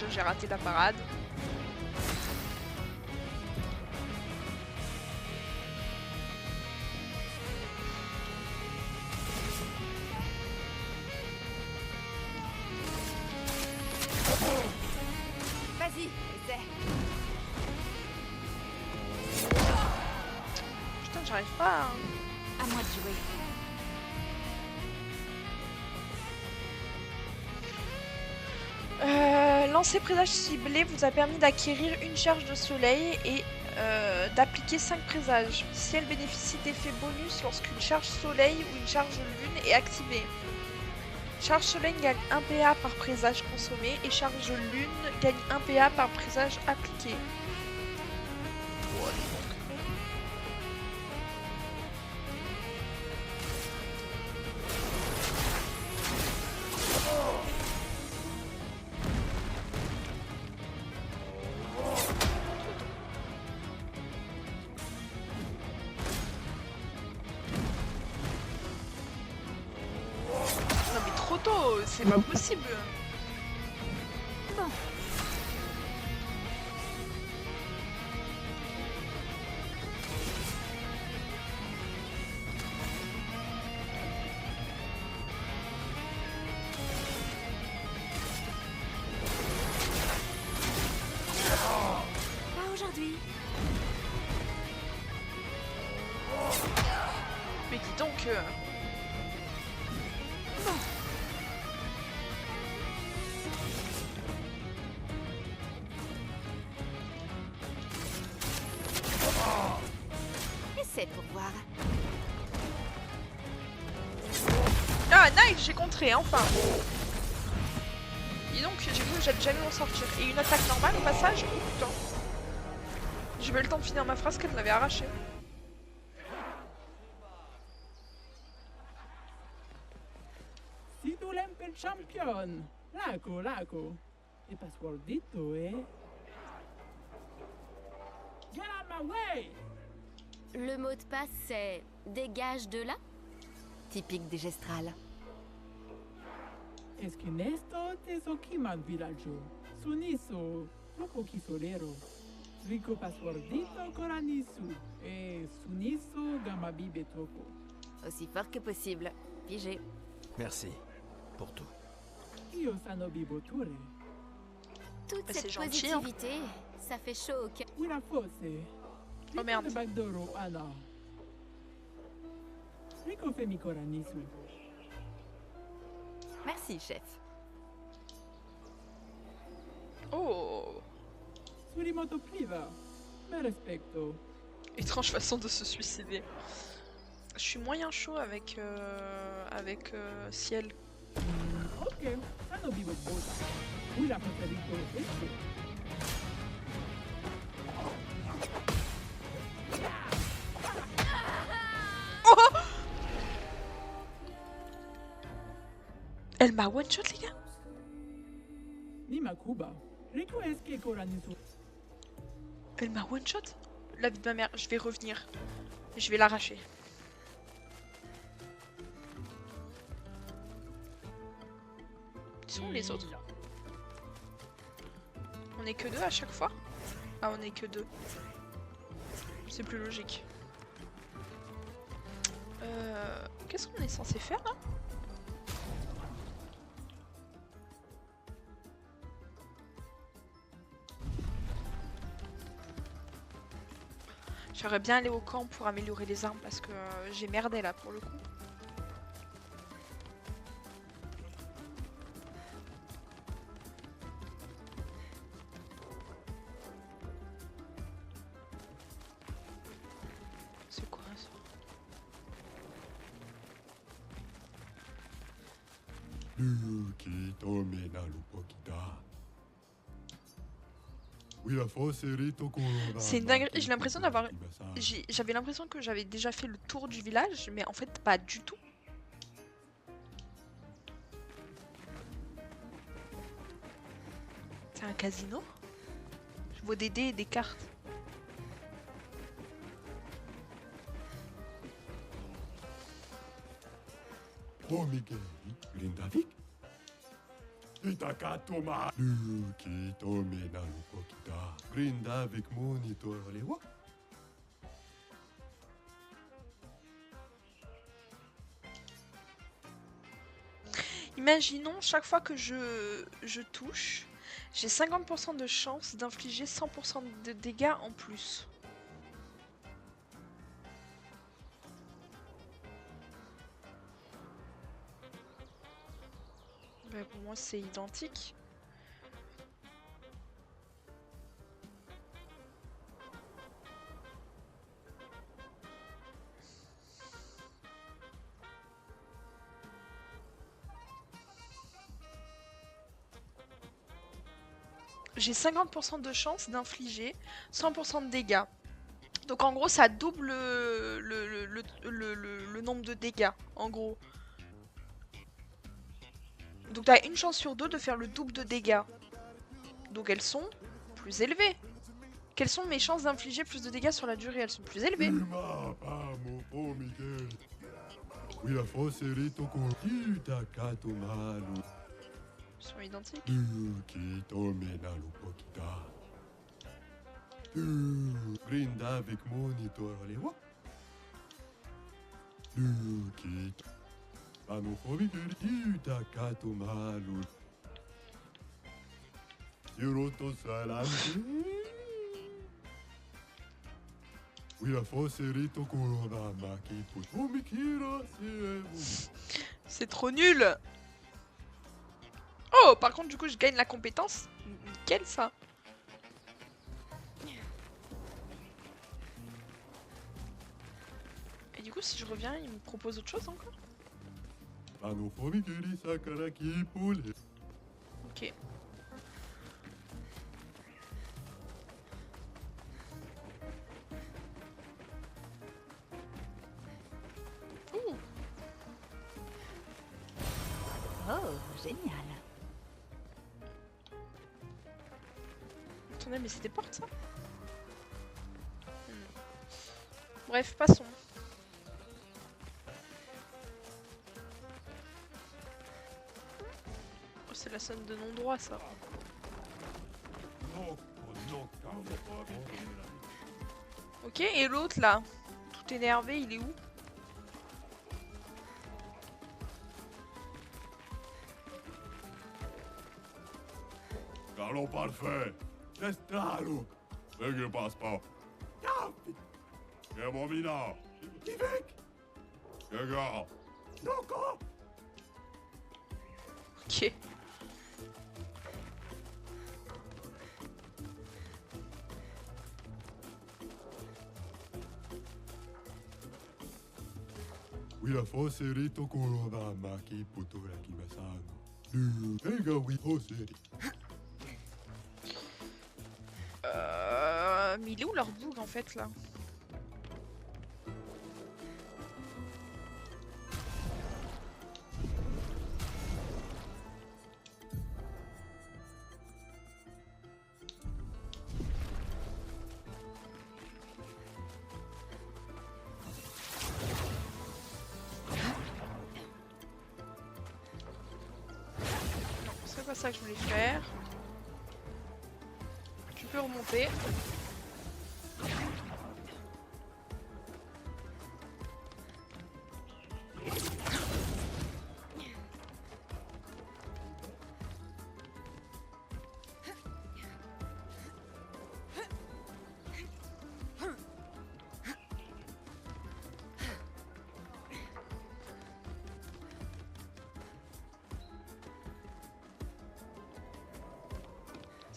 J'ai raté la parade. Vas-y, essaie. Putain, j'arrive pas. Hein. À moi de jouer. Lancer présage ciblé vous a permis d'acquérir une charge de soleil et d'appliquer 5 présages. Si elle bénéficie d'effets bonus lorsqu'une charge soleil ou une charge lune est activée. Charge soleil gagne 1 PA par présage consommé et charge lune gagne 1 PA par présage appliqué. C'est pas possible. Bon. Pas aujourd'hui. Mais dis donc. Bon. Essaie pour voir. Ah, nice, j'ai contré, enfin. Dis donc, j'ai cru que j'allais jamais m'en sortir. Et une attaque normale au passage? Oh putain. J'ai pas eu le temps de finir ma phrase qu'elle m'avait arrachée. Si tu l'aimes champion. Laco, laco. E passwordito, eh? Get out my way! Le mot de passe, c'est dégage de là. Typique des gestrales. Esquinesto teso kiman villaggio. Suniso, poco chisolero. Rico passwordito coranisu. E suniso gamabibe toko. Aussi fort que possible. Pigé. Merci pour tout. Io sano biboture. Toute Bah, cette c'est gentil, hein. positivité, ça fait chaud au cœur. Una fosse. Oh merde. Backdoro, Anna. Rico femi coranisu. Merci, chef. Oh. Surimoto priva. Me respecto. Étrange façon de se suicider. Je suis moyen chaud avec Ciel. Ok, sano bibo bota. Una fosse Rico esto. Elle m'a one shot, les gars. Nima Kuba. Rico esque coranisu. Elle m'a one shot. La vie de ma mère, je vais revenir. Je vais l'arracher. Ils sont où les autres? On est que deux à chaque fois? Ah, on est que deux. C'est plus logique. Qu'est-ce qu'on est censé faire là? J'aimerais bien aller au camp pour améliorer les armes parce que j'ai merdé là pour le coup. C'est une dinguerie, j'ai l'impression d'avoir... J'avais l'impression que j'avais déjà fait le tour du village, mais en fait pas du tout. C'est un casino? Je vois des dés et des cartes. Oh Miguel, Grindavik. Itakatoma. Lukito menalu pokita. Grindavik monitor lewa. Imaginons chaque fois que je touche, j'ai 50% de chance d'infliger 100% de dégâts en plus. Bah, pour moi c'est identique. J'ai 50% de chance d'infliger 100% de dégâts. Donc en gros ça double le nombre de dégâts, en gros. Donc t'as une chance sur deux de faire le double de dégâts. Donc elles sont plus élevées. Quelles sont mes chances d'infliger plus de dégâts sur la durée? Elles sont plus élevées. Ils sont identiques. C'est trop nul. Oh, par contre, du coup, je gagne la compétence. Nickel, ça. Et du coup, si je reviens, il me propose autre chose encore. Ok. Ouh. Oh, génial. Attendez, mais c'est des portes, ça? Bref, passons. Oh, c'est la scène de non-droit, ça. Ok, et l'autre, là, tout énervé, il est où? Galop parfait. Gestralo. Ne passe pas. Que bobina. Kivek. Que gars. Noko. Ok. Wila foseri tokoro da maki putura kimasano. Ega wi foseri. Mais il est où leur bug en fait là? Non, c'est pas ça que je voulais faire. Tu peux remonter.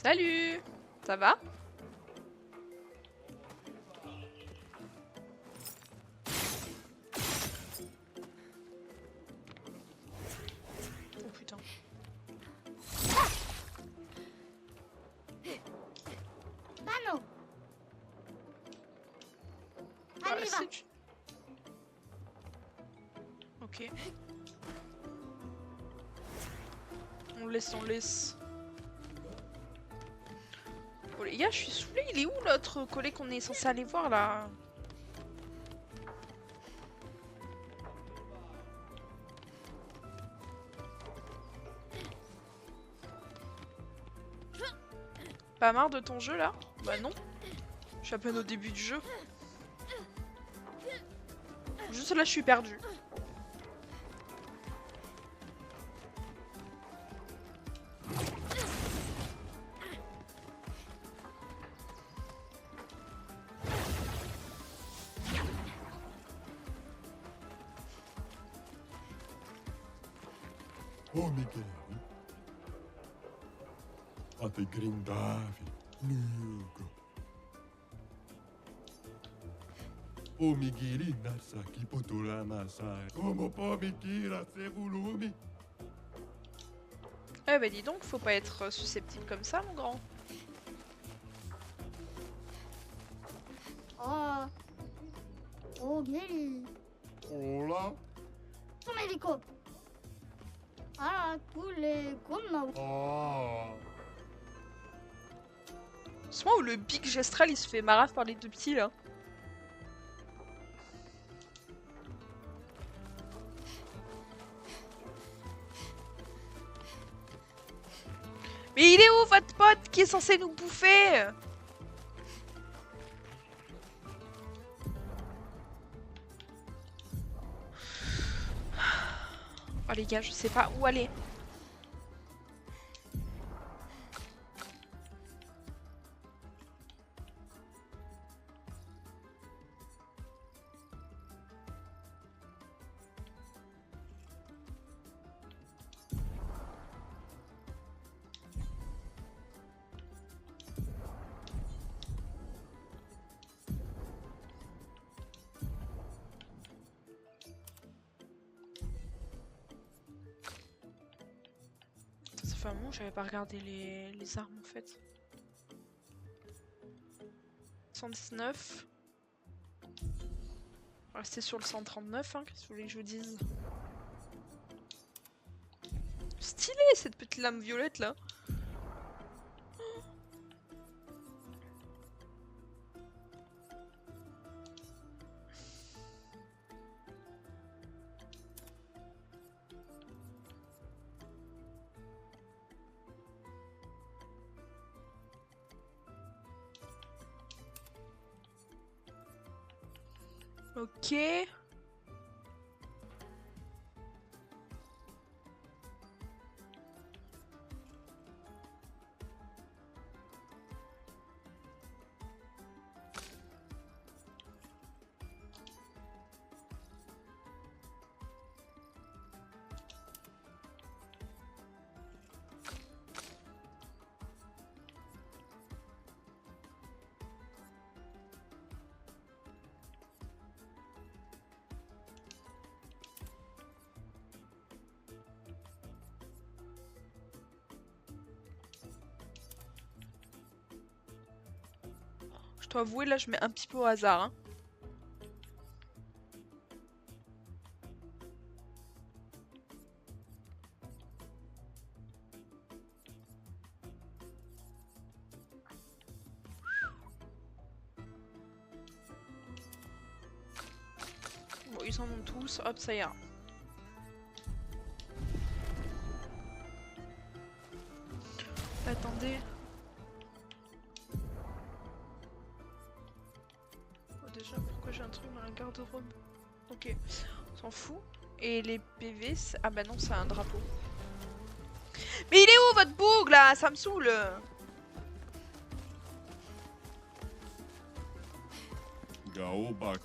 Salut! Ça va? Oh putain. On y va. Ok. On laisse, on laisse. Oh les gars, je suis saoulée. Il est où l'autre collègue qu'on est censé aller voir là? Pas marre de ton jeu là? Bah non. Je suis à peine au début du jeu. Juste là, je suis perdue. Oh, Miguel. A te grindavi, Lugo. O Miguel nasa ki potura nasa. Como pode kira se volume? Eh bah dis donc, faut pas être susceptible comme ça, mon grand. Ah. Oh, Geli. Hola. Tomerico. Ah, tous les gommes. Ah. Ce moment où le big Gestral il se fait marave par les deux petits là. Mais il est où votre pote qui est censé nous bouffer? Oh les gars, je sais pas où aller. Ça fait un moment que j'avais pas regardé les armes en fait. 119. On va rester sur le 139, hein, qu'est-ce que vous voulez que je vous dise? Stylé cette petite lame violette là. Ok. Je dois avouer, là, je mets un petit peu au hasard. Hein. Bon, ils en ont tous. Hop, ça ira. Attendez. Déjà, pourquoi j'ai un truc dans la garde-robe? Ok, on s'en fout. Et les PV, ah bah non, c'est un drapeau. Mais il est où votre bougle là? Ça me saoule. Gaobak.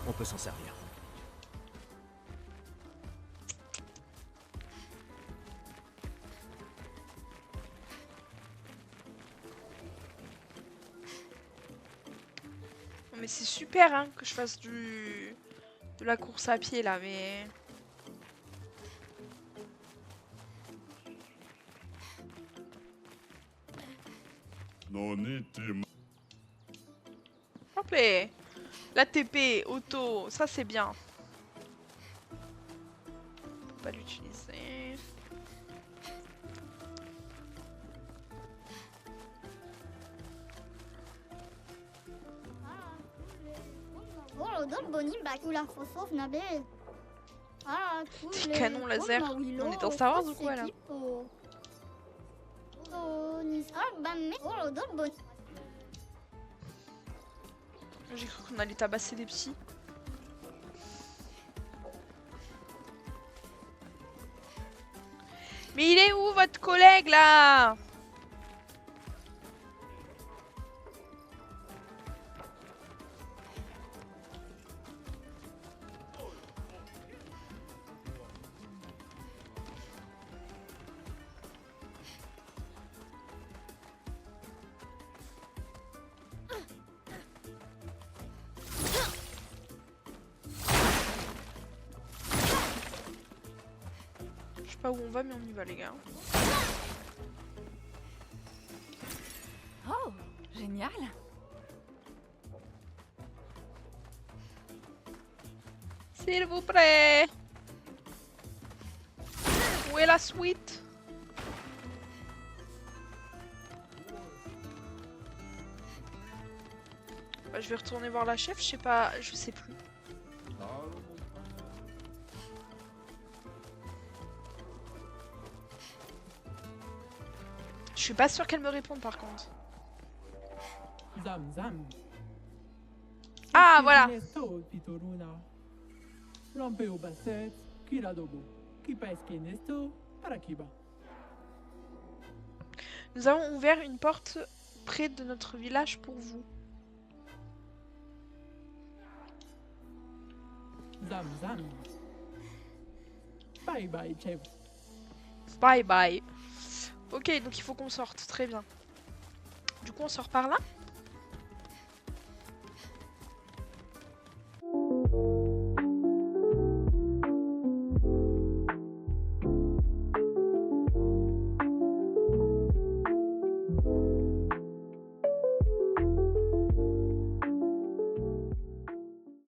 On peut s'en servir. Non mais c'est super hein, que je fasse du de la course à pied là, mais... Hop là. La TP, auto, ça c'est bien. Faut pas l'utiliser. Des canons laser. On est dans Star Wars ou quoi là? J'ai cru qu'on allait tabasser des petits. Mais il est où votre collègue là? Je sais pas où on va mais on y va les gars. Oh, génial. S'il vous plaît. Où est la suite? Bah, je vais retourner voir la chef, je sais pas, je sais plus. Je suis pas sûre qu'elle me réponde par contre. Zam zam. Ah voilà. Nesto, Pitoruna. Rompeu basset, Kiradobo. Kipaeske Nesto, Parakiba. Nous avons ouvert une porte près de notre village pour vous. Zam zam. Bye bye, chef. Bye bye. Ok, donc il faut qu'on sorte, très bien. Du coup on sort par là.